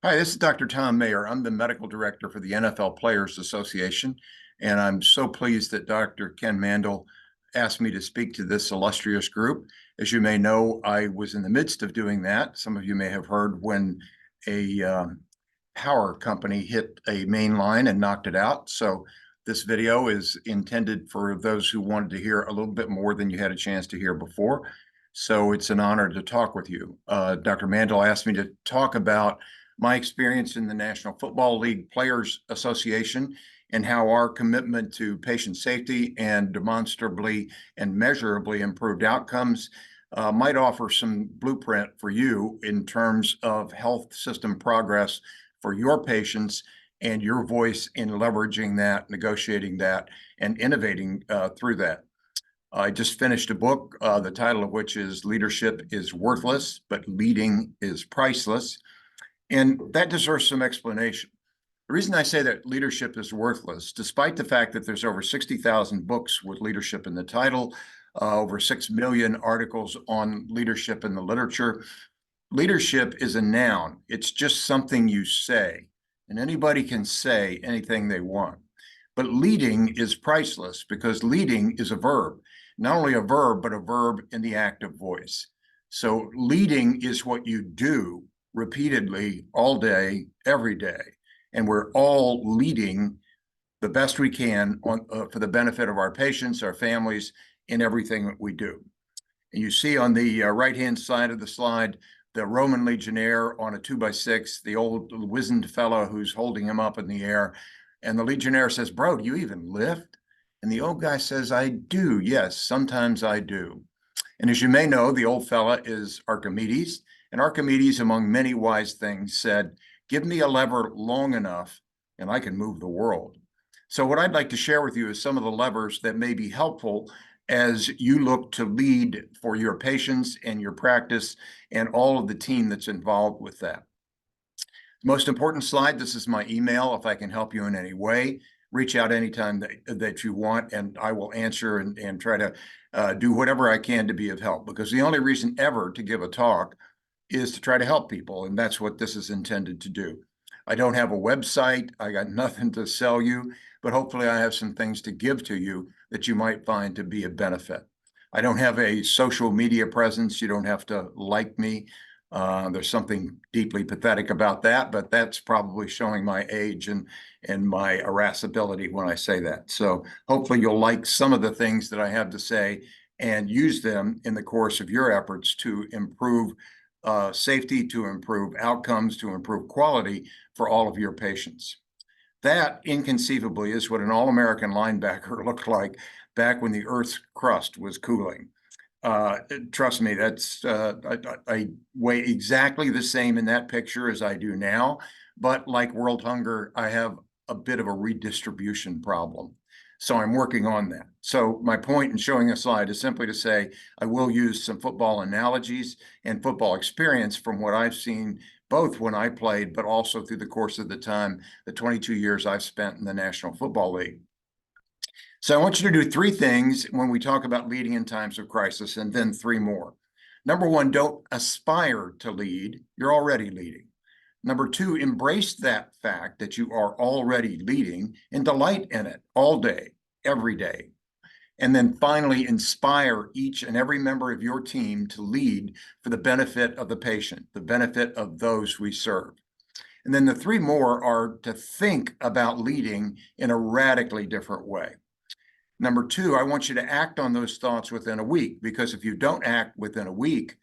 Hi, this is Dr. Thom Mayer. I'm the medical director for the NFL Players Association, and I'm so pleased that Dr. Ken Mandel asked me to speak to this illustrious group. As you may know, I was in the midst of doing that. Some of you may have heard when a power company hit a main line and knocked it out. So this video is intended for those who wanted to hear a little bit more than you had a chance to hear before. So it's an honor to talk with you. Dr. Mandel asked me to talk about my experience in the National Football League Players Association and how our commitment to patient safety and demonstrably and measurably improved outcomes might offer some blueprint for you in terms of health system progress for your patients and your voice in leveraging that, negotiating that, and innovating through that. I just finished a book, the title of which is Leadership is Worthless, but Leading is Priceless. And that deserves some explanation. The reason I say that leadership is worthless, despite the fact that there's over 60,000 books with leadership in the title, over 6 million articles on leadership in the literature, leadership is a noun. It's just something you say, and anybody can say anything they want. But leading is priceless because leading is a verb, not only a verb, but a verb in the active voice. So leading is what you do repeatedly all day, every day. And we're all leading the best we can for the benefit of our patients, our families, in everything that we do. And you see on the right-hand side of the slide, the Roman legionnaire on a 2x6, the old wizened fellow who's holding him up in the air. And the legionnaire says, "Bro, do you even lift?" And the old guy says, "I do. Yes, sometimes I do." And as you may know, the old fella is Archimedes. And Archimedes, among many wise things, said, "Give me a lever long enough and I can move the world." So what I'd like to share with you is some of the levers that may be helpful as you look to lead for your patients and your practice and all of the team that's involved with that. Most important slide, this is my email. If I can help you in any way, reach out anytime that you want, and I will answer and try to do whatever I can to be of help, because the only reason ever to give a talk is to try to help people, and that's what this is intended to do. I don't have a website. I got nothing to sell you, but hopefully I have some things to give to you that you might find to be a benefit. I don't have a social media presence. You don't have to like me. There's something deeply pathetic about that, but that's probably showing my age and my irascibility when I say that. So hopefully you'll like some of the things that I have to say and use them in the course of your efforts to improve safety, to improve outcomes, to improve quality for all of your patients. That, inconceivably, is what an all-American linebacker looked like back when the Earth's crust was cooling. Trust me, that's I weigh exactly the same in that picture as I do now, but like world hunger, I have a bit of a redistribution problem. So I'm working on that. So my point in showing a slide is simply to say, I will use some football analogies and football experience from what I've seen, both when I played, but also through the course of the time, the 22 years I've spent in the National Football League. So I want you to do three things when we talk about leading in times of crisis, and then three more. Number one, don't aspire to lead. You're already leading. Number two, embrace that fact that you are already leading and delight in it all day, every day. And then finally, inspire each and every member of your team to lead for the benefit of the patient, the benefit of those we serve. And then the three more are to think about leading in a radically different way. Number two, I want you to act on those thoughts within a week, because if you don't act within a week,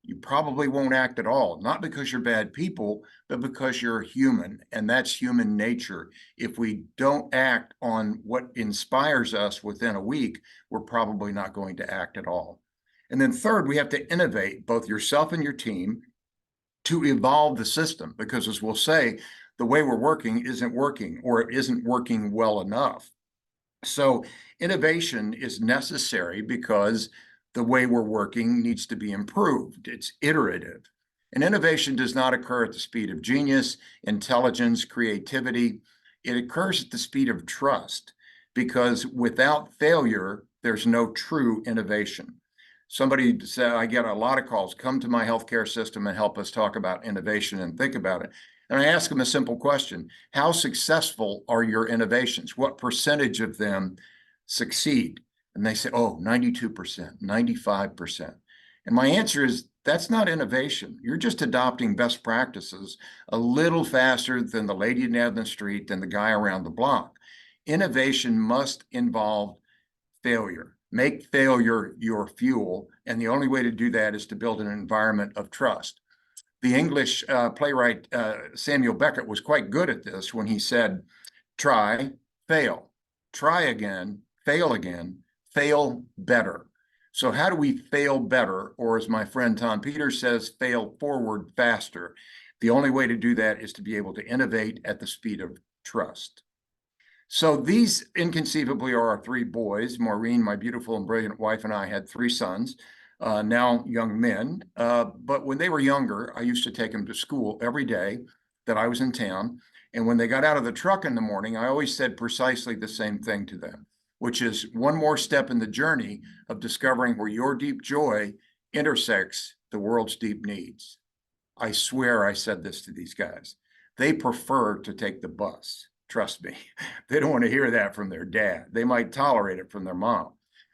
you probably won't act at all, not because you're bad people, but because you're human, and that's human nature. If we don't act on what inspires us within a week, we're probably not going to act at all. And then third, we have to innovate, both yourself and your team, to evolve the system, because as we'll say, the way we're working isn't working, or it isn't working well enough. So innovation is necessary because the way we're working needs to be improved. It's iterative. And innovation does not occur at the speed of genius, intelligence, creativity. It occurs at the speed of trust, because without failure, there's no true innovation. Somebody said, I get a lot of calls, come to my healthcare system and help us talk about innovation and think about it. And I ask them a simple question: how successful are your innovations? What percentage of them succeed? And they say, oh, 92%, 95%. And my answer is, that's not innovation. You're just adopting best practices a little faster than the lady down the street, than the guy around the block. Innovation must involve failure. Make failure your fuel. And the only way to do that is to build an environment of trust. The English playwright Samuel Beckett was quite good at this when he said, try, fail, try again, fail better. So how do we fail better? Or as my friend Tom Peters says, fail forward faster. The only way to do that is to be able to innovate at the speed of trust. So these inconceivably are our three boys. Maureen, my beautiful and brilliant wife, and I had three sons, now young men. But when they were younger, I used to take them to school every day that I was in town. And when they got out of the truck in the morning, I always said precisely the same thing to them, which is one more step in the journey of discovering where your deep joy intersects the world's deep needs. I swear I said this to these guys. They prefer to take the bus. Trust me, they don't want to hear that from their dad. They might tolerate it from their mom.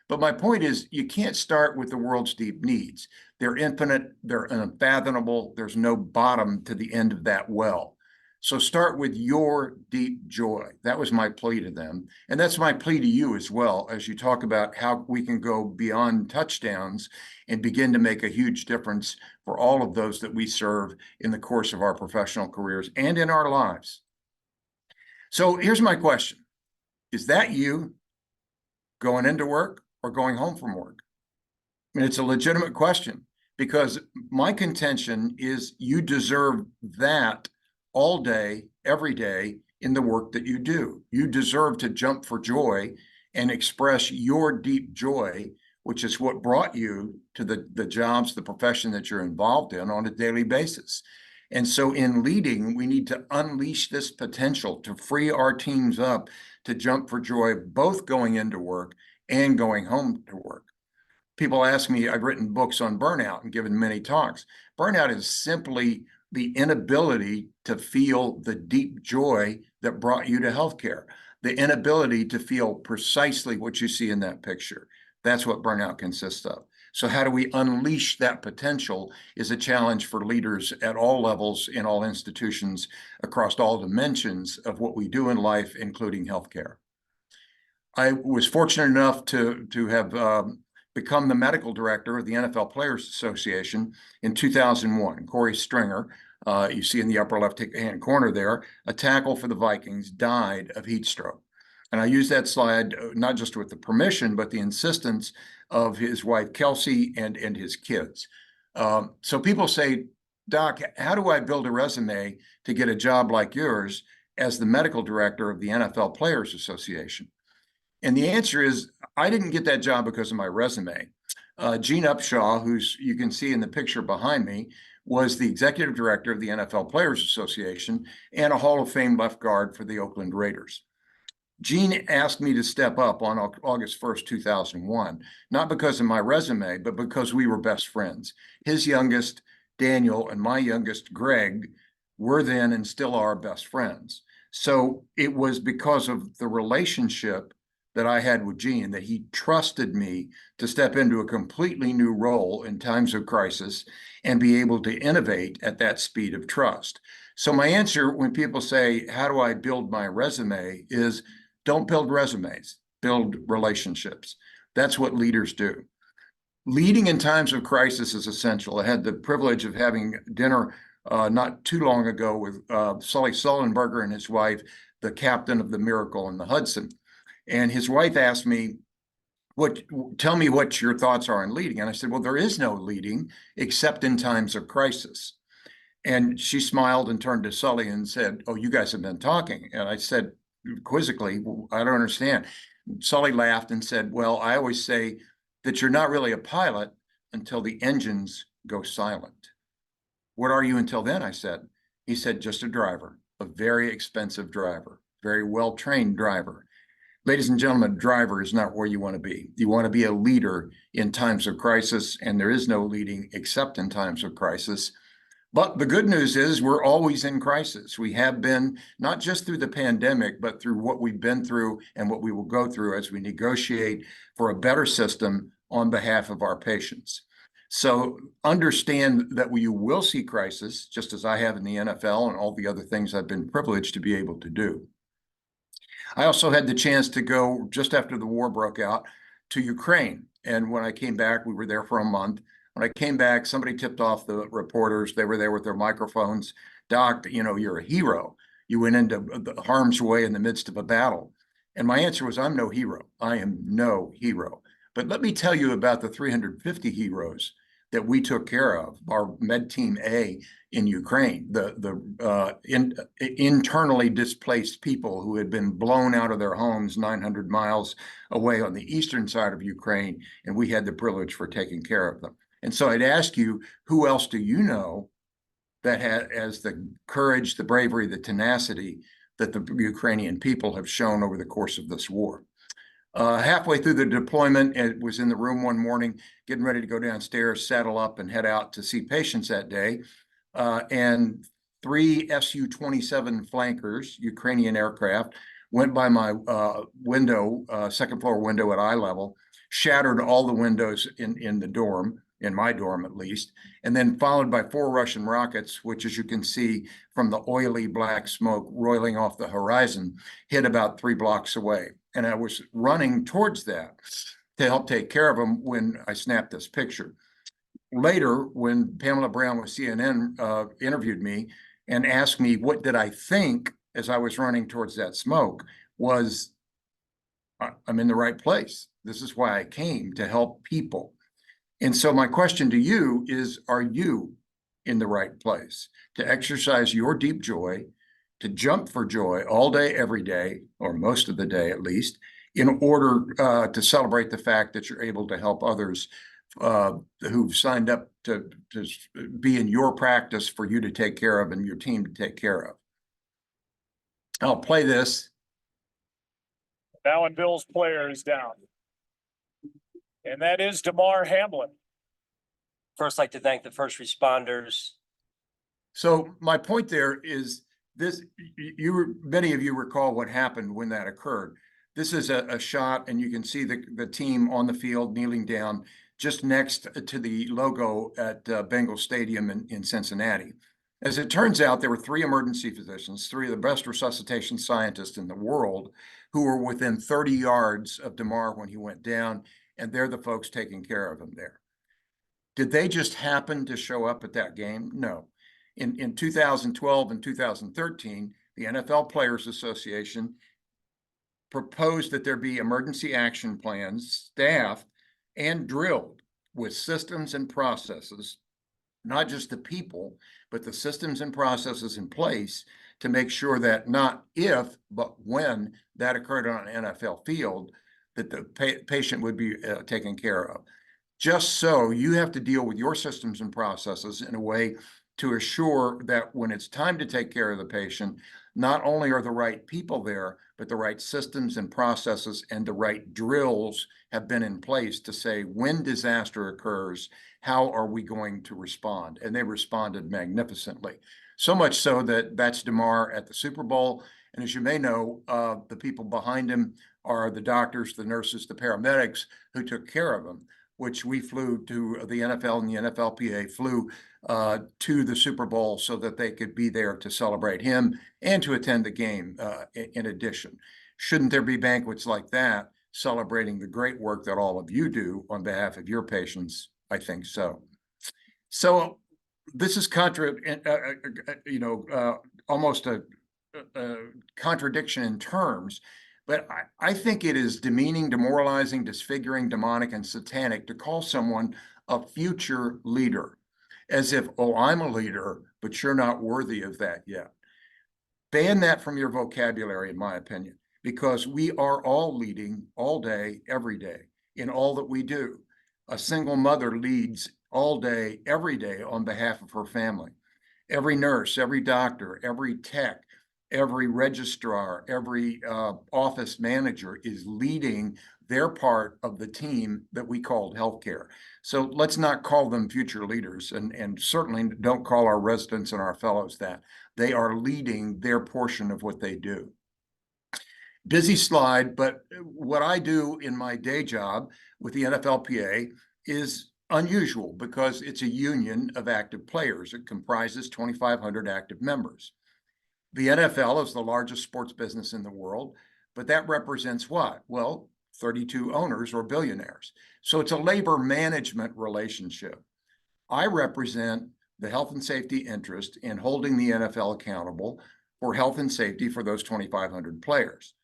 But my point is, you can't start with the world's deep needs. They're infinite, they're unfathomable. There's no bottom to the end of that well. So start with your deep joy. That was my plea to them. And that's my plea to you as well, as you talk about how we can go beyond touchdowns and begin to make a huge difference for all of those that we serve in the course of our professional careers and in our lives. So here's my question. Is that you going into work or going home from work? I mean, it's a legitimate question, because my contention is you deserve that all day, every day in the work that you do. You deserve to jump for joy and express your deep joy, which is what brought you to the jobs, the profession that you're involved in on a daily basis. And so in leading, we need to unleash this potential to free our teams up to jump for joy, both going into work and going home to work. People ask me, I've written books on burnout and given many talks. Burnout is simply the inability to feel the deep joy that brought you to healthcare, the inability to feel precisely what you see in that picture. That's what burnout consists of. So how do we unleash that potential is a challenge for leaders at all levels, in all institutions, across all dimensions of what we do in life, including healthcare. I was fortunate enough to have become the medical director of the NFL Players Association in 2001. Corey Stringer, you see in the upper left-hand corner there, a tackle for the Vikings, died of heat stroke. And I use that slide not just with the permission, but the insistence of his wife, Kelsey, and his kids. So people say, Doc, how do I build a resume to get a job like yours as the medical director of the NFL Players Association? And the answer is, I didn't get that job because of my resume. Gene Upshaw, who's you can see in the picture behind me, was the executive director of the NFL Players Association and a Hall of Fame left guard for the Oakland Raiders. Gene asked me to step up on August 1st, 2001, not because of my resume, but because we were best friends. His youngest, Daniel, and my youngest, Greg, were then and still are best friends. So it was because of the relationship that I had with Gene that he trusted me to step into a completely new role in times of crisis and be able to innovate at that speed of trust. So my answer when people say, how do I build my resume, is don't build resumes, build relationships. That's what leaders do. Leading in times of crisis is essential. I had the privilege of having dinner not too long ago with Sully Sullenberger and his wife, the captain of the Miracle in the Hudson. And his wife asked me, tell me what your thoughts are on leading. And I said, well, there is no leading except in times of crisis. And she smiled and turned to Sully and said, oh, you guys have been talking. And I said, quizzically, well, I don't understand. Sully laughed and said, well, I always say that you're not really a pilot until the engines go silent. What are you until then? I said. He said, just a driver, a very expensive driver, very well-trained driver. Ladies and gentlemen, a driver is not where you want to be. You want to be a leader in times of crisis, and there is no leading except in times of crisis. But the good news is we're always in crisis. We have been, not just through the pandemic, but through what we've been through and what we will go through as we negotiate for a better system on behalf of our patients. So understand that you will see crisis, just as I have in the NFL and all the other things I've been privileged to be able to do. I also had the chance to go just after the war broke out to Ukraine. And when I came back, we were there for a month. When I came back, somebody tipped off the reporters. They were there with their microphones. Doc, you know, you're a hero. You went into the harm's way in the midst of a battle. And my answer was, I'm no hero. I am no hero. But let me tell you about the 350 heroes that we took care of, our Med Team A in Ukraine, the internally displaced people who had been blown out of their homes 900 miles away on the eastern side of Ukraine, and we had the privilege for taking care of them. And so I'd ask you, who else do you know that has the courage, the bravery, the tenacity that the Ukrainian people have shown over the course of this war? Halfway through the deployment, it was in the room one morning, getting ready to go downstairs, saddle up, and head out to see patients that day. And 3 Su-27 flankers, Ukrainian aircraft, went by my window, second floor window at eye level, shattered all the windows in the dorm, in my dorm at least, and then followed by 4 Russian rockets, which, as you can see from the oily black smoke roiling off the horizon, hit about 3 blocks away. And I was running towards that to help take care of them when I snapped this picture. Later, when Pamela Brown with CNN interviewed me and asked me what did I think as I was running towards that smoke, was I'm in the right place. This is why I came, to help people. And so my question to you is, are you in the right place to exercise your deep joy, to jump for joy all day, every day, or most of the day at least, in order to celebrate the fact that you're able to help others who've signed up to be in your practice for you to take care of and your team to take care of? I'll play this. Now and Bill's player is down. And that is DeMar Hamlin. First, I'd like to thank the first responders. So my point there is this: many of you recall what happened when that occurred. This is a shot, and you can see the team on the field kneeling down just next to the logo at Bengal Stadium in Cincinnati. As it turns out, there were 3 emergency physicians, 3 of the best resuscitation scientists in the world, who were within 30 yards of DeMar when he went down, and they're the folks taking care of him there. Did they just happen to show up at that game? No. In 2012 and 2013, the NFL Players Association proposed that there be emergency action plans staffed and drilled with systems and processes, not just the people, but the systems and processes in place to make sure that not if, but when that occurred on an NFL field, that the patient would be taken care of. Just so you have to deal with your systems and processes in a way to assure that when it's time to take care of the patient, not only are the right people there, but the right systems and processes and the right drills have been in place to say, when disaster occurs, how are we going to respond? And they responded magnificently. So much so that that's DeMar at the Super Bowl. And as you may know, the people behind him are the doctors, the nurses, the paramedics who took care of him, which we flew to the NFL, and the NFLPA flew to the Super Bowl so that they could be there to celebrate him and to attend the game in addition. Shouldn't there be banquets like that celebrating the great work that all of you do on behalf of your patients? I think so. So this is almost a contradiction in terms, but I think it is demeaning, demoralizing, disfiguring, demonic, and satanic to call someone a future leader, as if, oh, I'm a leader, but you're not worthy of that yet. Ban that from your vocabulary, in my opinion, because we are all leading all day, every day, in all that we do. A single mother leads all day, every day on behalf of her family. Every nurse, every doctor, every tech, every registrar, every office manager is leading they're part of the team that we called healthcare. So let's not call them future leaders, and certainly don't call our residents and our fellows that. They are leading their portion of what they do. Busy slide, but what I do in my day job with the NFLPA is unusual because it's a union of active players. It comprises 2,500 active members. The NFL is the largest sports business in the world, but that represents what? Well, 32 owners or billionaires. So it's a labor management relationship. I represent the health and safety interest in holding the NFL accountable for health and safety for those 2,500 players.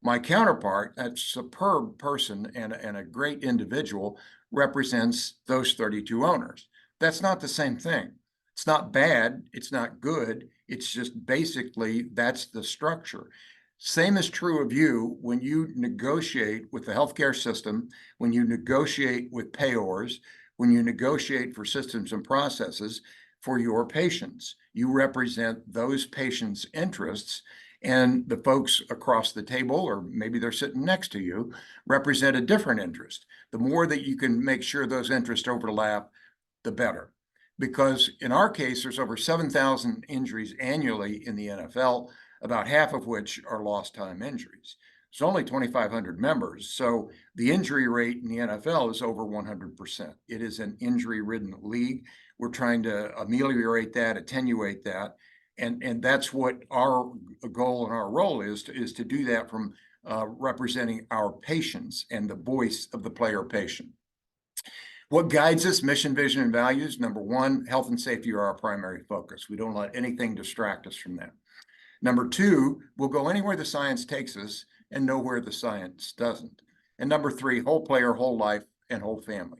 My counterpart, a superb person and a great individual, represents those 32 owners. That's not the same thing. It's not bad. It's not good. It's just basically that's the structure. Same is true of you when you negotiate with the healthcare system, when you negotiate with payors, when you negotiate for systems and processes for your patients. You represent those patients' interests, and the folks across the table, or maybe they're sitting next to you, represent a different interest. The more that you can make sure those interests overlap, the better. Because in our case, there's over 7,000 injuries annually in the NFL, about half of which are lost time injuries. It's only 2,500 members, so the injury rate in the NFL is over 100%. It is an injury-ridden league. We're trying to ameliorate that, attenuate that, and that's what our goal and our role is to do that from representing our patients and the voice of the player patient. What guides us? Mission, vision, and values. Number one, health and safety are our primary focus. We don't let anything distract us from that. Number two, we'll go anywhere the science takes us and nowhere the science doesn't. And number three, whole player, whole life, and whole family.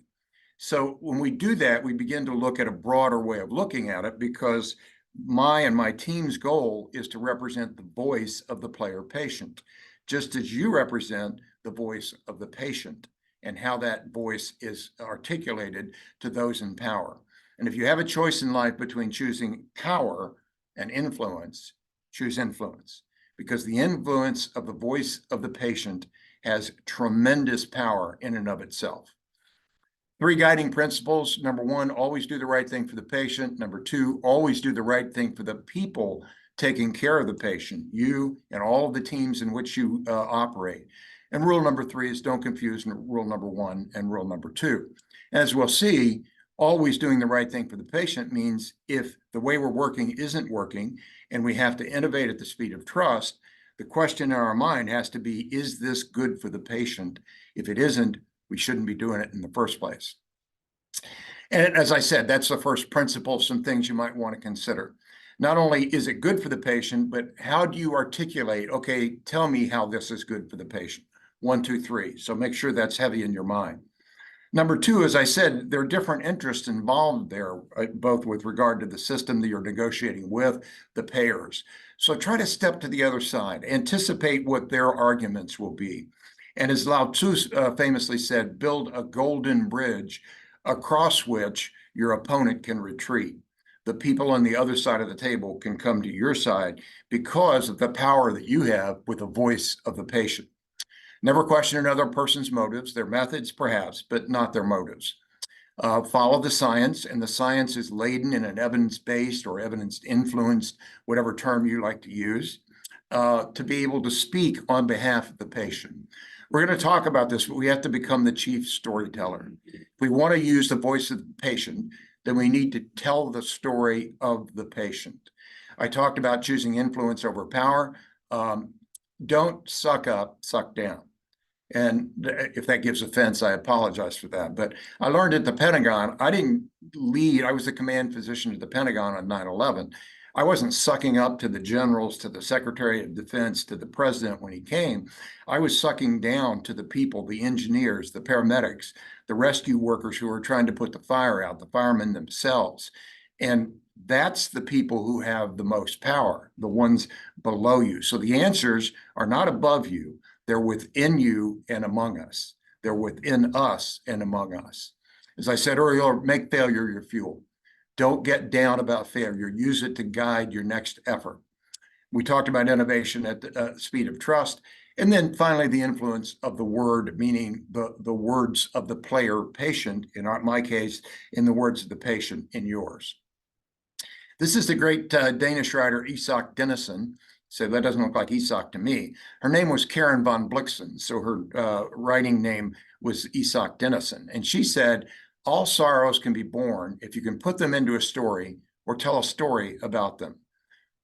So when we do that, we begin to look at a broader way of looking at it, because my and my team's goal is to represent the voice of the player patient, just as you represent the voice of the patient and how that voice is articulated to those in power. And if you have a choice in life between choosing power and influence, choose influence, because the influence of the voice of the patient has tremendous power in and of itself. 3 guiding principles. Number 1, always do the right thing for the patient. Number 2, always do the right thing for the people taking care of the patient, you and all of the teams in which you operate. And rule number 3 is don't confuse rule number 1 and rule number 2. As we'll see, always doing the right thing for the patient means if the way we're working isn't working and we have to innovate at the speed of trust, the question in our mind has to be, is this good for the patient? If it isn't, we shouldn't be doing it in the first place. And as I said, that's the first principle, some things you might want to consider. Not only is it good for the patient, but how do you articulate, okay, tell me how this is good for the patient? 1, 2, 3. So make sure that's heavy in your mind. Number 2, as I said, there are different interests involved there, both with regard to the system that you're negotiating with, the payers. So try to step to the other side, anticipate what their arguments will be. And as Lao Tzu famously said, build a golden bridge across which your opponent can retreat. The people on the other side of the table can come to your side because of the power that you have with the voice of the patient. Never question another person's motives, their methods perhaps, but not their motives. Follow the science, and the science is laden in an evidence-based or evidence-influenced, whatever term you like to use, to be able to speak on behalf of the patient. We're going to talk about this, but we have to become the chief storyteller. If we want to use the voice of the patient, then we need to tell the story of the patient. I talked about choosing influence over power. Don't suck up, suck down. And if that gives offense, I apologize for that. But I learned at the Pentagon, I didn't lead. I was the command physician at the Pentagon on 9/11. I wasn't sucking up to the generals, to the Secretary of Defense, to the president when he came. I was sucking down to the people, the engineers, the paramedics, the rescue workers who were trying to put the fire out, the firemen themselves. And that's the people who have the most power, the ones below you. So the answers are not above you. They're within you and among us. They're within us and among us. As I said earlier, make failure your fuel. Don't get down about failure. Use it to guide your next effort. We talked about innovation at the speed of trust. And then finally, the influence of the word, meaning the words of the player patient, in my case, in the words of the patient in yours. This is the great Danish writer Isak Dinesen. So that doesn't look like Isak to me. Her name was Karen von Blixen, so her writing name was Isak Dinesen. And she said, all sorrows can be born if you can put them into a story or tell a story about them.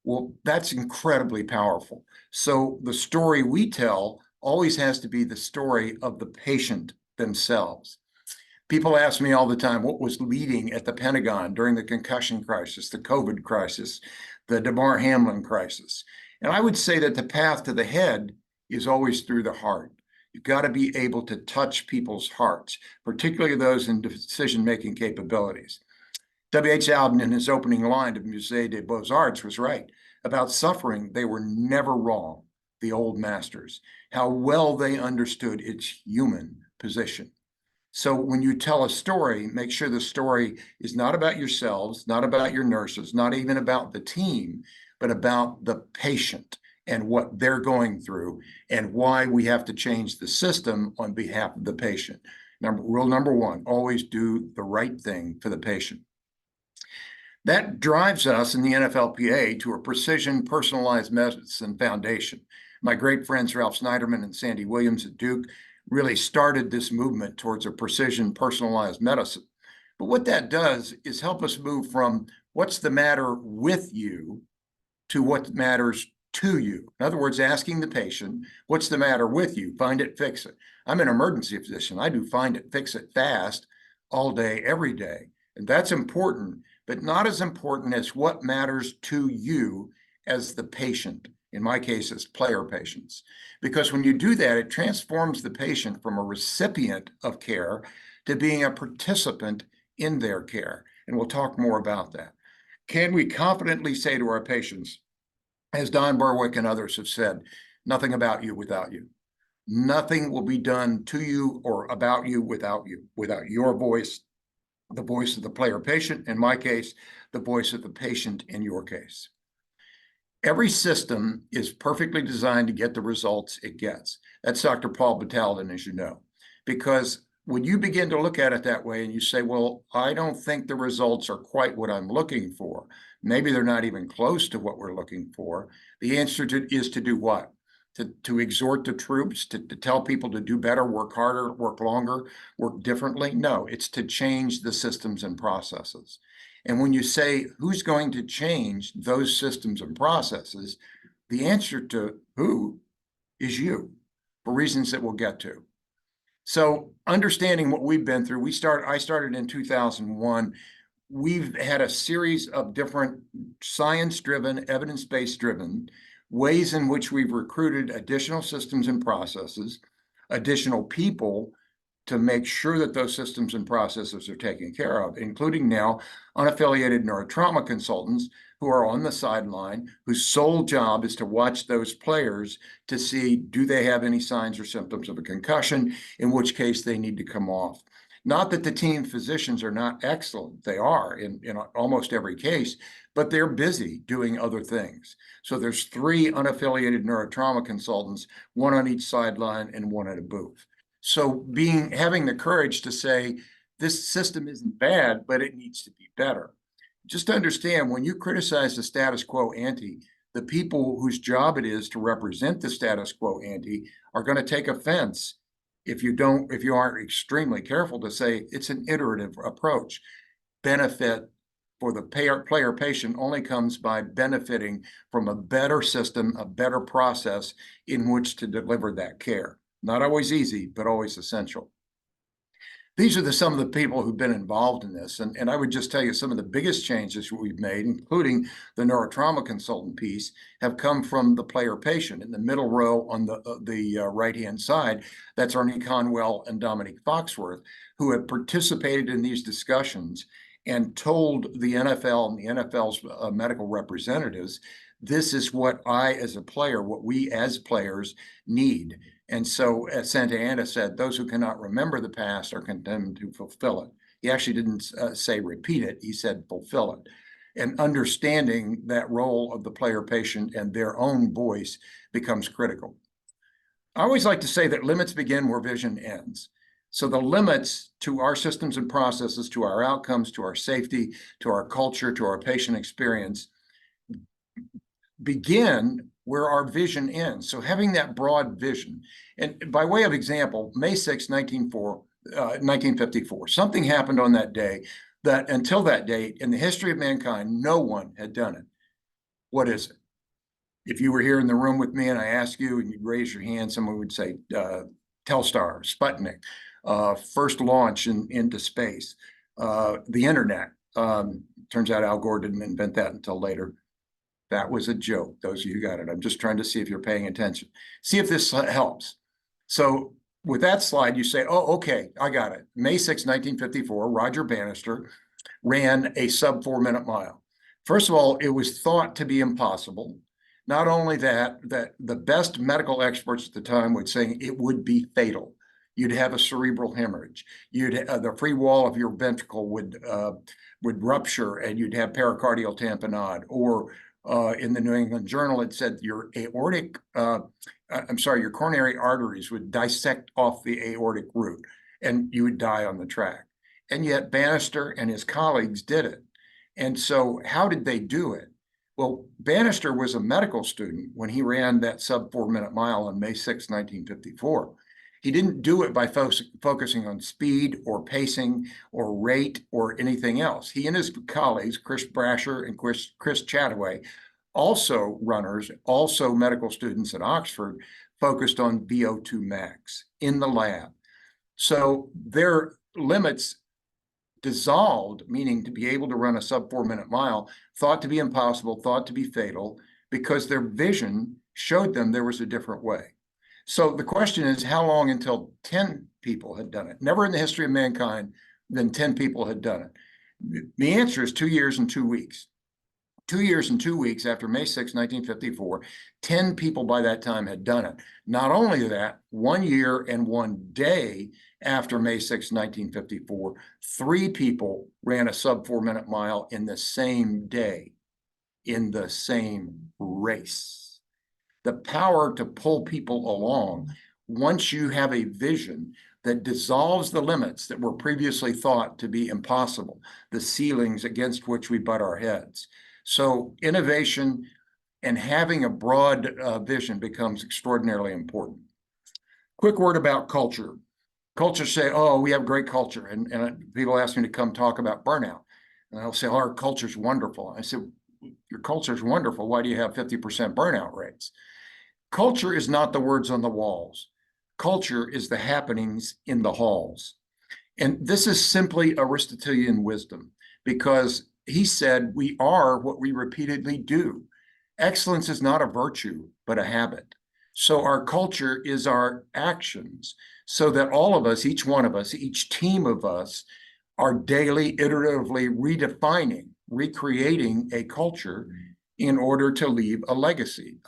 Well, that's incredibly powerful. So the story we tell always has to be the story of the patient themselves. People ask me all the time, what was leading at the Pentagon during the concussion crisis, the COVID crisis, the Damar Hamlin crisis? And I would say that the path to the head is always through the heart. You've got to be able to touch people's hearts, particularly those in decision-making capabilities. W.H. Auden, in his opening line of Musée des Beaux-Arts, was right. About suffering, they were never wrong, the old masters, how well they understood its human position. So when you tell a story, make sure the story is not about yourselves, not about your nurses, not even about the team, but about the patient and what they're going through and why we have to change the system on behalf of the patient. Rule number one, always do the right thing for the patient. That drives us in the NFLPA to a precision personalized medicine foundation. My great friends Ralph Snyderman and Sandy Williams at Duke really started this movement towards a precision personalized medicine. But what that does is help us move from what's the matter with you to what matters to you. In other words, asking the patient, what's the matter with you? Find it, fix it. I'm an emergency physician. I do find it, fix it fast all day, every day. And that's important, but not as important as what matters to you as the patient. In my case, as player patients. Because when you do that, it transforms the patient from a recipient of care to being a participant in their care. And we'll talk more about that. Can we confidently say to our patients, as Don Berwick and others have said, nothing about you without you. Nothing will be done to you or about you, without your voice, the voice of the player patient, in my case, the voice of the patient in your case. Every system is perfectly designed to get the results it gets. That's Dr. Paul Batalden, as you know, because when you begin to look at it that way and you say, well, I don't think the results are quite what I'm looking for. Maybe they're not even close to what we're looking for. The answer is to do what? To exhort the troops, to tell people to do better, work harder, work longer, work differently? No, it's to change the systems and processes. And when you say, who's going to change those systems and processes, the answer to who is you, for reasons that we'll get to. So understanding what we've been through, I started in 2001. We've had a series of different science-driven, evidence-based driven ways in which we've recruited additional systems and processes, additional people to make sure that those systems and processes are taken care of, including now unaffiliated neurotrauma consultants who are on the sideline, whose sole job is to watch those players to see, do they have any signs or symptoms of a concussion, in which case they need to come off. Not that the team physicians are not excellent, they are in almost every case, but they're busy doing other things. So there's 3 unaffiliated neurotrauma consultants, 1 on each sideline and 1 at a booth. So having the courage to say, this system isn't bad, but it needs to be better. Just understand, when you criticize the status quo ante, the people whose job it is to represent the status quo ante are going to take offense if you aren't extremely careful to say it's an iterative approach. Benefit for the player patient only comes by benefiting from a better system, a better process in which to deliver that care. Not always easy, but always essential. These are some of the people who've been involved in this. And I would just tell you some of the biggest changes we've made, including the neurotrauma consultant piece, have come from the player patient. In the middle row on the right-hand side, that's Ernie Conwell and Dominique Foxworth, who have participated in these discussions and told the NFL and the NFL's medical representatives, this is what I, as a player, what we as players need. And so, as Santa Ana said, those who cannot remember the past are condemned to fulfill it. He actually didn't say repeat it, he said fulfill it. And understanding that role of the player patient and their own voice becomes critical. I always like to say that limits begin where vision ends. So the limits to our systems and processes, to our outcomes, to our safety, to our culture, to our patient experience begin where our vision ends. So having that broad vision, and by way of example, May 6, 1954, something happened on that day that until that date in the history of mankind, no one had done it. What is it? If you were here in the room with me and I asked you and you'd raise your hand, someone would say Telstar, Sputnik, first launch into space, the internet. Turns out Al Gore didn't invent that until later. That was a joke. Those of you who got it. I'm just trying to see if you're paying attention. See if this helps. So with that slide, you say, oh, okay, I got it. May 6, 1954, Roger Bannister ran a sub 4-minute mile. First of all, it was thought to be impossible. Not only that the best medical experts at the time would say it would be fatal. You'd have a cerebral hemorrhage. The free wall of your ventricle would rupture, and you'd have pericardial tamponade. Or in the New England Journal, it said your your coronary arteries would dissect off the aortic root, and you would die on the track. And yet Bannister and his colleagues did it. And so how did they do it? Well, Bannister was a medical student when he ran that sub 4-minute mile on May 6, 1954. He didn't do it by focusing on speed or pacing or rate or anything else. He and his colleagues, Chris Brasher and Chris Chataway, also runners, also medical students at Oxford, focused on VO2 max in the lab. So their limits dissolved, meaning to be able to run a sub 4-minute mile, thought to be impossible, thought to be fatal, because their vision showed them there was a different way. So the question is, how long until 10 people had done it? Never in the history of mankind than 10 people had done it. The answer is 2 years and 2 weeks. 2 years and 2 weeks after May 6, 1954, 10 people by that time had done it. Not only that, 1 year and 1 day after May 6, 1954, 3 people ran a sub 4-minute mile in the same day, in the same race. The power to pull people along once you have a vision that dissolves the limits that were previously thought to be impossible, the ceilings against which we butt our heads. So innovation and having a broad vision becomes extraordinarily important. Quick word about culture. Culture say, oh, we have great culture. And people ask me to come talk about burnout. And I'll say, oh, our culture's wonderful. I said, your culture's wonderful. Why do you have 50% burnout rates? Culture is not the words on the walls. Culture is the happenings in the halls. And this is simply Aristotelian wisdom, because he said we are what we repeatedly do. Excellence is not a virtue, but a habit. So our culture is our actions, so that all of us, each one of us, each team of us, are daily, iteratively redefining, recreating a culture in order to leave a legacy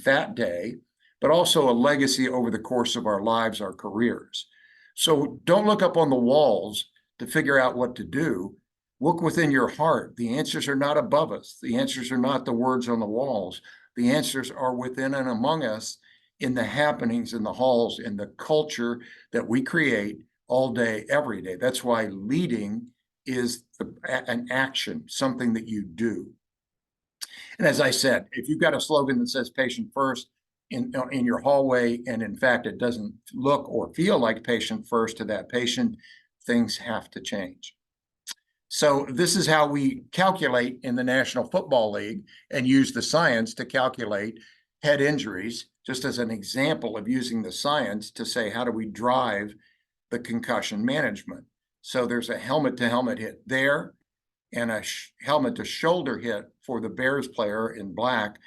that day, but also a legacy over the course of our lives, our careers. So don't look up on the walls to figure out what to do. Look within your heart. The answers are not above us. The answers are not the words on the walls. The answers are within and among us in the happenings in the halls, in the culture that we create all day, every day. That's why leading is an action, something that you do. And as I said, if you've got a slogan that says patient first in your hallway, and in fact, it doesn't look or feel like patient first to that patient, things have to change. So this is how we calculate in the National Football League and use the science to calculate head injuries, just as an example of using the science to say, how do we drive the concussion management? So there's a helmet-to-helmet hit there, and a helmet-to-shoulder hit for the Bears player in black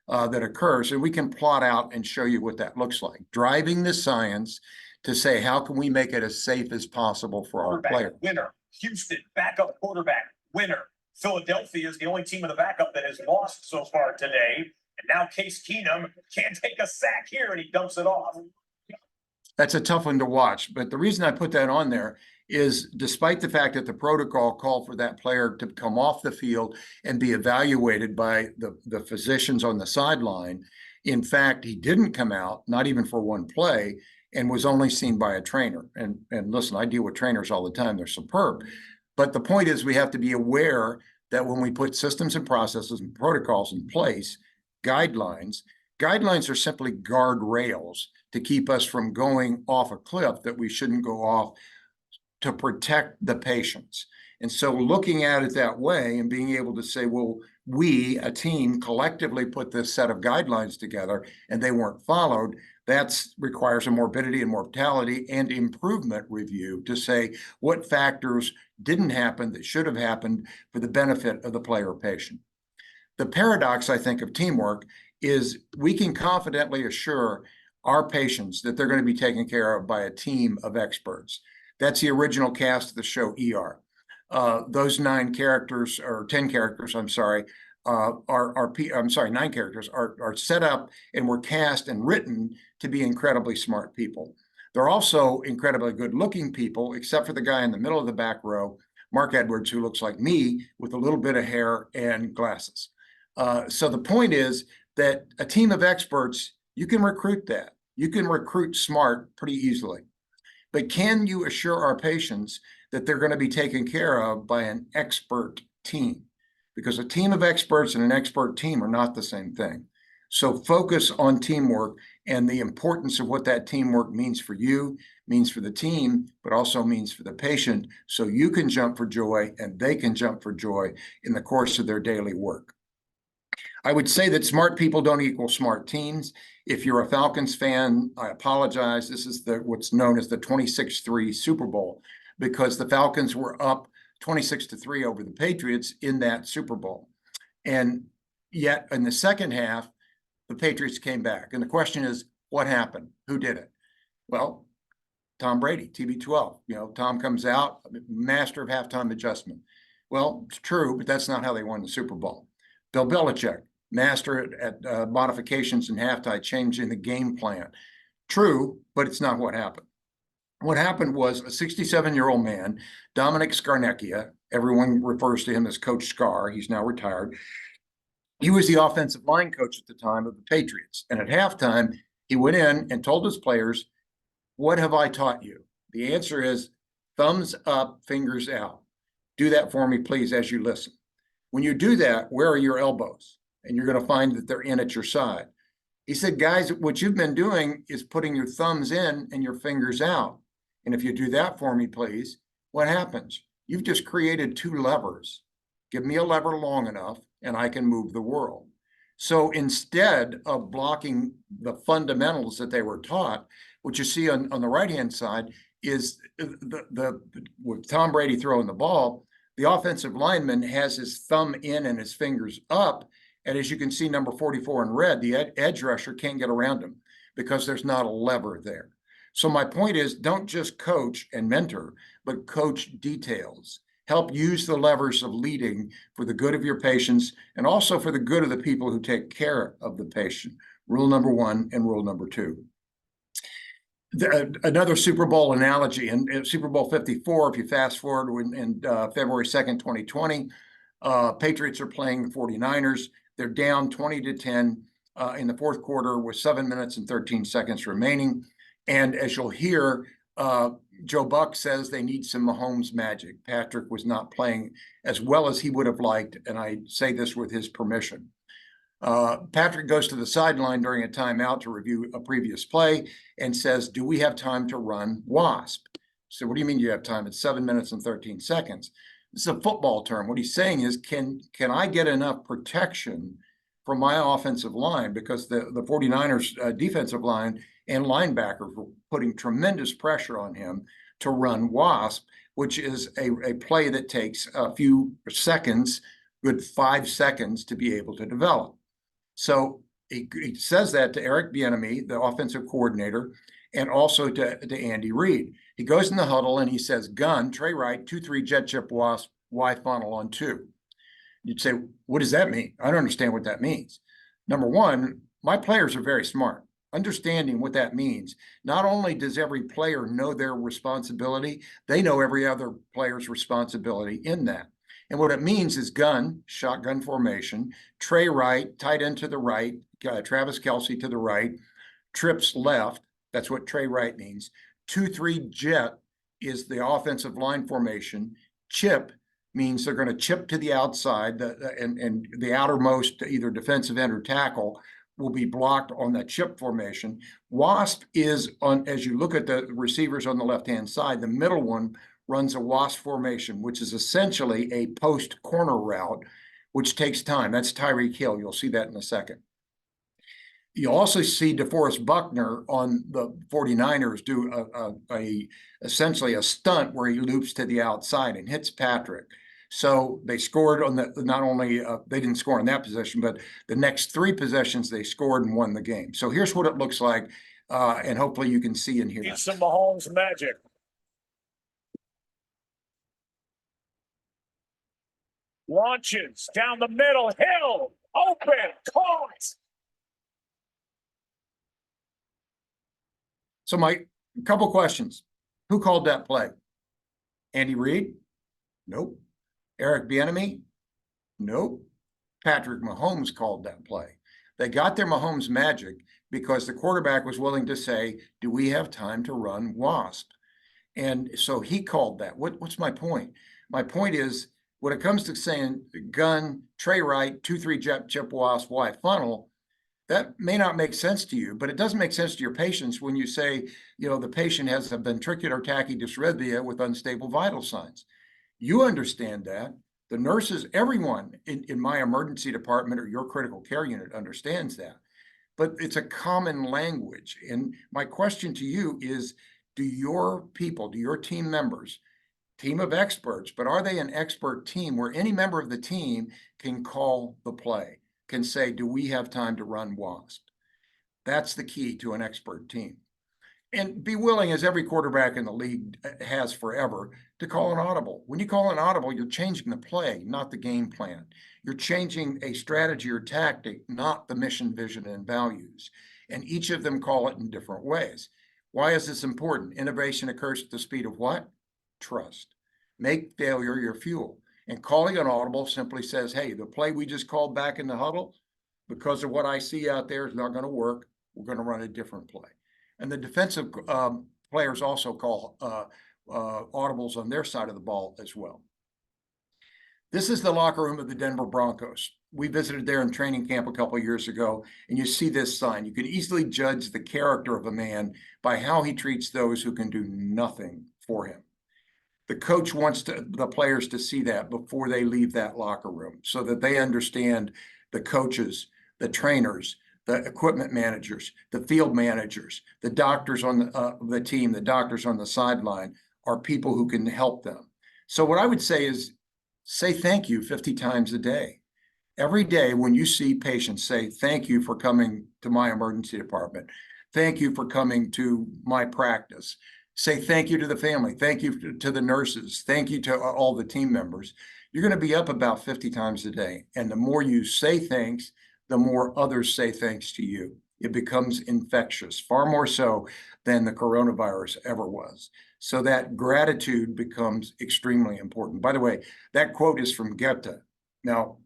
that occurs. And we can plot out and show you what that looks like. Driving the science to say, how can we make it as safe as possible for our players? Winner. Houston, backup quarterback, winner. Philadelphia is the only team in the backup that has lost so far today. And now Case Keenum can't take a sack here, and he dumps it off. That's a tough one to watch. But the reason I put that on there is, despite the fact that the protocol called for that player to come off the field and be evaluated by the physicians on the sideline, In fact, he didn't come out, not even for one play, and was only seen by a trainer. And listen, I deal with trainers all the time. They're superb. But the point is we have to be aware that when we put systems and processes and protocols in place, guidelines are simply guardrails to keep us from going off a cliff that we shouldn't go off, to protect the patients. And so looking at it that way and being able to say, well, we, a team, collectively put this set of guidelines together and they weren't followed, that requires a morbidity and mortality and improvement review to say what factors didn't happen that should have happened for the benefit of the player or patient. The paradox, I think, of teamwork is we can confidently assure our patients that they're going to be taken care of by a team of experts. That's the original cast of the show ER. Those 9 characters, or 10 characters, I'm sorry, 9 characters are set up and were cast and written to be incredibly smart people. They're also incredibly good-looking people, except for the guy in the middle of the back row, Mark Edwards, who looks like me with a little bit of hair and glasses. So the point is that a team of experts, you can recruit that. You can recruit smart pretty easily. But can you assure our patients that they're going to be taken care of by an expert team? Because a team of experts and an expert team are not the same thing. So focus on teamwork and the importance of what that teamwork means for you, means for the team, but also means for the patient, so you can jump for joy and they can jump for joy in the course of their daily work. I would say that smart people don't equal smart teams. If you're a Falcons fan, I apologize. This is what's known as the 26-3 Super Bowl, because the Falcons were up 26-3 over the Patriots in that Super Bowl. And yet in the second half, the Patriots came back. And the question is, what happened? Who did it? Well, Tom Brady, TB12. Tom comes out, master of halftime adjustment. Well, it's true, but that's not how they won the Super Bowl. Bill Belichick, master at modifications in halftime, changing the game plan. True, but it's not what happened. What happened was a 67-year-old man, Dominic Scarnecchia, everyone refers to him as Coach Scar, he's now retired. He was the offensive line coach at the time of the Patriots. And at halftime, he went in and told his players, "What have I taught you?" The answer is thumbs up, fingers out. Do that for me, please, as you listen. When you do that, where are your elbows? And you're going to find that they're in at your side. He said, guys, what you've been doing is putting your thumbs in and your fingers out. And if you do that for me, please, what happens? You've just created 2 levers. Give me a lever long enough and I can move the world. So instead of blocking the fundamentals that they were taught, what you see on the right-hand side is with Tom Brady throwing the ball, the offensive lineman has his thumb in and his fingers up. And as you can see, number 44 in red, the edge rusher can't get around him because there's not a lever there. So my point is, don't just coach and mentor, but coach details. Help use the levers of leading for the good of your patients and also for the good of the people who take care of the patient. Rule number 1 and rule number 2. Another Super Bowl analogy, in Super Bowl 54, if you fast forward in February 2nd, 2020, Patriots are playing the 49ers. They're down 20-10 in the fourth quarter with 7 minutes and 13 seconds remaining. And as you'll hear, Joe Buck says they need some Mahomes magic. Patrick was not playing as well as he would have liked, and I say this with his permission. Patrick goes to the sideline during a timeout to review a previous play and says, "Do we have time to run WASP?" So what do you mean you have time? It's 7 minutes and 13 seconds. This is a football term. What he's saying is, can I get enough protection from my offensive line? Because the 49ers defensive line and linebackers were putting tremendous pressure on him to run WASP, which is a play that takes a few seconds, good 5 seconds to be able to develop. So he says that to Eric Bieniemy, the offensive coordinator, and also to Andy Reid. He goes in the huddle and he says, "Gun, tray right, 2-3 jet chip WASP, Y funnel on 2. You'd say, what does that mean? I don't understand what that means. Number 1, my players are very smart. Understanding what that means, not only does every player know their responsibility, they know every other player's responsibility in that. And what it means is gun, shotgun formation, tray right, tight end to the right, Travis Kelce to the right, trips left. That's what Trey Wright means. 2-3 jet is the offensive line formation. Chip means they're going to chip to the outside, and the outermost either defensive end or tackle will be blocked on that chip formation. Wasp is on, as you look at the receivers on the left-hand side, the middle one runs a wasp formation, which is essentially a post corner route, which takes time. That's Tyreek Hill. You'll see that in a second. You also see DeForest Buckner on the 49ers do essentially a stunt where he loops to the outside and hits Patrick. So they scored on the, not only they didn't score on that possession, but the next 3 possessions they scored and won the game. So here's what it looks like, and hopefully you can see and hear. It's some Mahomes magic. Launches down the middle, Hill, open, caught. So Mike, a couple questions. Who called that play? Andy Reid? Nope. Eric Bieniemy? Nope. Patrick Mahomes called that play. They got their Mahomes magic because the quarterback was willing to say, do we have time to run wasp? And so he called that. What's my point? My point is, when it comes to saying gun, Trey Wright, 2-3 jet, chip wasp, Y funnel, that may not make sense to you, but it doesn't make sense to your patients when you say, you know, the patient has a ventricular tachydysrhythmia with unstable vital signs. You understand that. The nurses, everyone in my emergency department or your critical care unit understands that. But it's a common language. And my question to you is, do your people, do your team members, team of experts, but are they an expert team where any member of the team can call the play? Can say, do we have time to run wasp? That's the key to an expert team. And be willing, as every quarterback in the league has forever, to call an audible. When you call an audible, you're changing the play, not the game plan. You're changing a strategy or tactic, not the mission, vision, and values. And each of them call it in different ways. Why is this important? Innovation occurs at the speed of what? Trust. Make failure your fuel. And calling an audible simply says, hey, the play we just called back in the huddle, because of what I see out there, is not going to work. We're going to run a different play. And the defensive players also call audibles on their side of the ball as well. This is the locker room of the Denver Broncos. We visited there in training camp a couple of years ago, and you see this sign. You can easily judge the character of a man by how he treats those who can do nothing for him. The coach wants the players to see that before they leave that locker room so that they understand the coaches, the trainers, the equipment managers, the field managers, the doctors on the team, the doctors on the sideline are people who can help them. So what I would say is say thank you 50 times a day. Every day when you see patients, say thank you for coming to my emergency department. Thank you for coming to my practice. Say thank you to the family. Thank you to the nurses. Thank you to all the team members. You're going to be up about 50 times a day. And the more you say thanks, the more others say thanks to you. It becomes infectious, far more so than the coronavirus ever was. So that gratitude becomes extremely important. By the way, that quote is from Goethe. Now,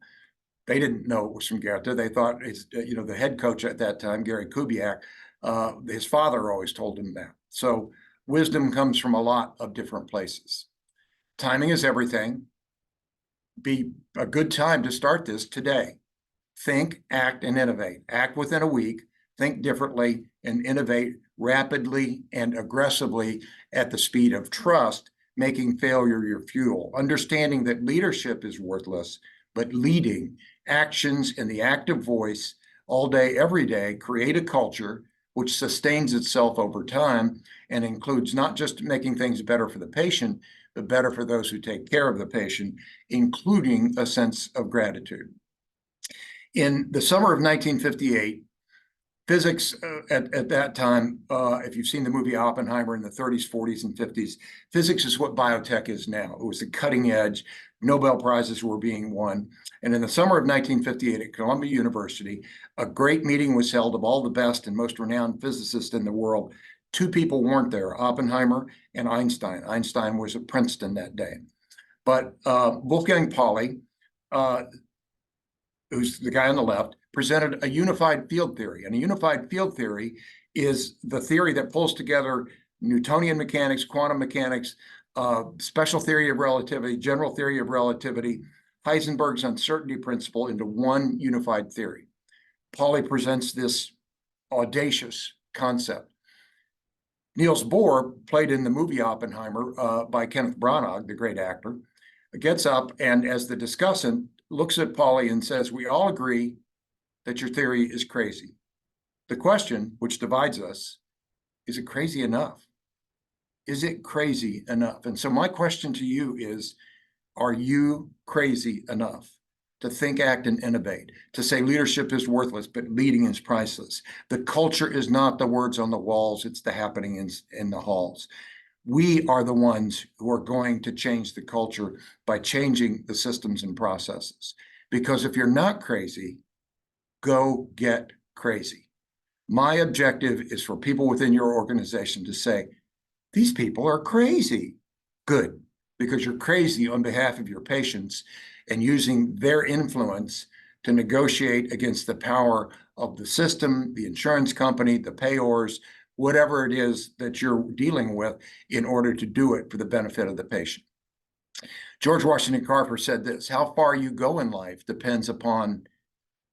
they didn't know it was from Goethe. They thought it's, the head coach at that time, Gary Kubiak, his father always told him that. So wisdom comes from a lot of different places. Timing is everything. Be a good time to start this today. Think, act, and innovate. Act within a week, think differently, and innovate rapidly and aggressively at the speed of trust, making failure your fuel. Understanding that leadership is worthless, but leading, actions, and the active voice all day, every day, create a culture which sustains itself over time and includes not just making things better for the patient, but better for those who take care of the patient, including a sense of gratitude. In the summer of 1958, physics at that time, if you've seen the movie Oppenheimer in the 30s, 40s, and 50s, physics is what biotech is now. It was the cutting edge. Nobel Prizes were being won. And in the summer of 1958 at Columbia University, a great meeting was held of all the best and most renowned physicists in the world. 2 people weren't there, Oppenheimer and Einstein. Einstein was at Princeton that day. But Wolfgang Pauli, who's the guy on the left, presented a unified field theory. And a unified field theory is the theory that pulls together Newtonian mechanics, quantum mechanics, special theory of relativity, general theory of relativity, Heisenberg's uncertainty principle into one unified theory. Pauli presents this audacious concept. Niels Bohr, played in the movie Oppenheimer by Kenneth Branagh, the great actor, gets up and, as the discussant, looks at Pauli and says, "We all agree that your theory is crazy. The question, which divides us, is it crazy enough? Is it crazy enough?" And so my question to you is, are you crazy enough to think, act, and innovate, to say leadership is worthless, but leading is priceless? The culture is not the words on the walls, it's the happening in the halls. We are the ones who are going to change the culture by changing the systems and processes. Because if you're not crazy, go get crazy. My objective is for people within your organization to say, these people are crazy. Good, because you're crazy on behalf of your patients and using their influence to negotiate against the power of the system, the insurance company, the payors, whatever it is that you're dealing with, in order to do it for the benefit of the patient. George Washington Carver said this: how far you go in life depends upon.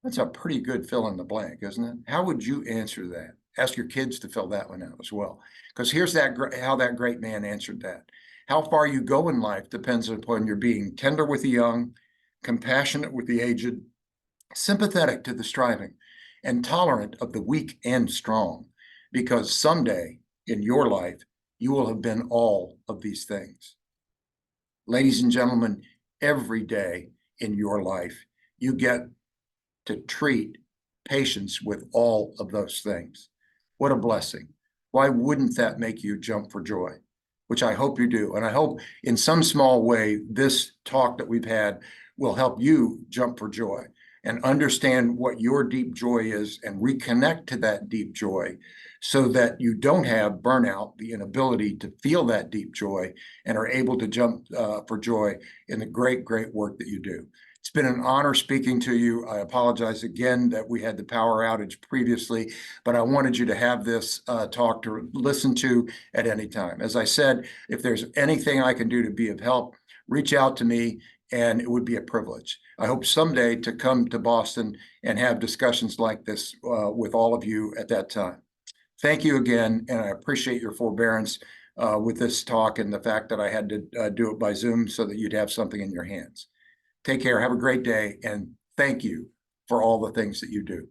That's a pretty good fill in the blank, isn't it? How would you answer that? Ask your kids to fill that one out as well. Because here's how that great man answered that. How far you go in life depends upon your being tender with the young, compassionate with the aged, sympathetic to the striving, and tolerant of the weak and strong. Because someday in your life, you will have been all of these things. Ladies and gentlemen, every day in your life, you get to treat patients with all of those things. What a blessing. Why wouldn't that make you jump for joy? Which I hope you do. And I hope in some small way, this talk that we've had will help you jump for joy and understand what your deep joy is and reconnect to that deep joy so that you don't have burnout, the inability to feel that deep joy, and are able to jump for joy in the great, great work that you do. It's been an honor speaking to you. I apologize again that we had the power outage previously, but I wanted you to have this talk to listen to at any time. As I said, if there's anything I can do to be of help, reach out to me, and it would be a privilege. I hope someday to come to Boston and have discussions like this with all of you at that time. Thank you again, and I appreciate your forbearance with this talk and the fact that I had to do it by Zoom so that you'd have something in your hands. Take care, have a great day, and thank you for all the things that you do.